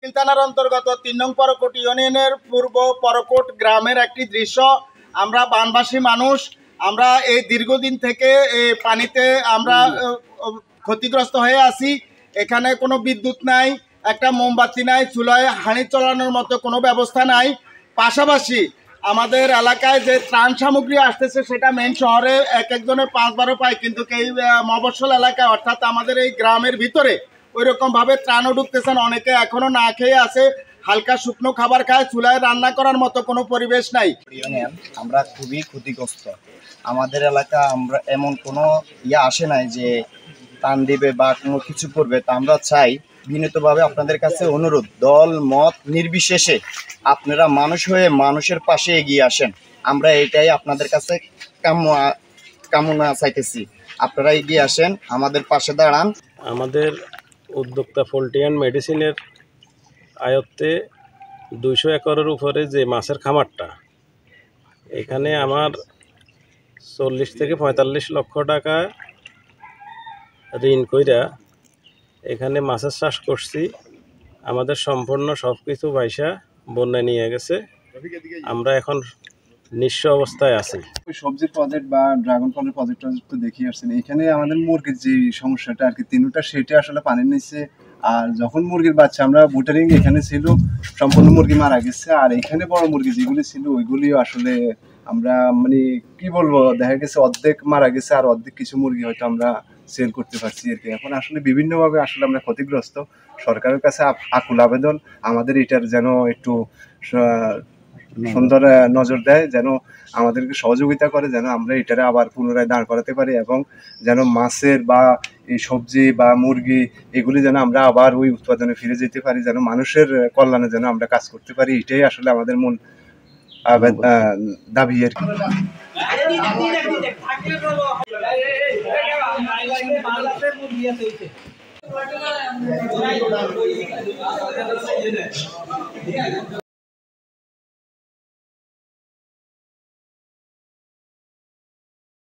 থানার অন্তর্গত ৩ নং পরকোট ইউনিয়নের পূর্ব পরকোট গ্রামের একটি দৃশ্য। আমরা বানবাসী মানুষ, আমরা এই দীর্ঘদিন থেকে এই পানিতে আমরা ক্ষতিগ্রস্ত হয়ে আছি। এখানে কোনো বিদ্যুৎ নাই, একটা মোমবাতি নাই, চুলায় হাঁড়ি চলানোর মতো কোনো ব্যবস্থা নাই। পাশাপাশি আমাদের এলাকায় যে ত্রাণ সামগ্রী আসতেছে সেটা মেন শহরে এক একজনের 5-12 পায়, কিন্তু এই মফস্বল এলাকায় অর্থাৎ আমাদের এই গ্রামের ভিতরে ওইরকমভাবে ত্রাণও ঢুকতেছেন। অনেকে এখনও না খেয়ে আছে, হালকা শুকনো খাবার খায়, চুলায় রান্না করার মতো কোনো পরিবেশ নাই। আমরা খুবই ক্ষতিগ্রস্ত। আমাদের এলাকা আমরা এমন কোনো আসে নাই যে ত্রাণ দিবে বা কোনো কিছু করবে। তা আমরা চাই বিনীতভাবে আপনাদের কাছে অনুরোধ, দল মত নির্বিশেষে আপনারা মানুষ হয়ে মানুষের পাশে এগিয়ে আসেন। আমরা এটাই আপনাদের কাছে কামনা চাইতেছি। আপনারা এগিয়ে আসেন, আমাদের পাশে দাঁড়ান। আমাদের উদ্যোক্তা পোল্ট্রি অ্যান্ড মেডিসিনের আয়ত্তে 200 একরের উপরে যে মাছের খামারটা, এখানে আমার 40 থেকে 45 লক্ষ টাকা ঋণ কইরা এখানে মাছের চাষ করছি। আমাদের সম্পূর্ণ সব কিছু পয়সা বন্যায় নিয়ে গেছে। আমরা এখন নিঃস্ব অবস্থায় আছি। সবজির প্রজেক্ট বা ড্রাগন ফলের প্রজেক্ট তো দেখিয়ে আসছেন। এখানে আমাদের মুরগির যে সমস্যাটা আর কি তিনটা, সেটা আসলে পানির নিচে। আর যখন মুরগির বাচ্চা আমরা বুটারিং এখানে ছিল, সম্পূর্ণ মুরগি মারা গেছে। আর এখানে বড় মুরগি যেগুলি ছিল ওইগুলিও আসলে আমরা মানে কি বলবো, দেখা গেছে অর্ধেক মারা গেছে আর অর্ধেক কিছু মুরগি হয়তো আমরা সেল করতে পারছি আর কি। এখন আসলে বিভিন্নভাবে আসলে আমরা ক্ষতিগ্রস্ত। সরকারের কাছে আকুল আবেদন, আমাদের এটার যেন একটু সুন্দর নজর দেয়, যেন আমাদেরকে সহযোগিতা করে, যেন আমরা এটারে আবার পুনরায় দাঁড় করাতে পারি এবং যেন মাছের বা এই সবজি বা মুরগি এগুলি যেন আমরা আবার ওই উৎপাদনে ফিরে যেতে পারি, যেন মানুষের কল্যাণে যেন আমরা কাজ করতে পারি। এটাই আসলে আমাদের মূল দাবি আর কি।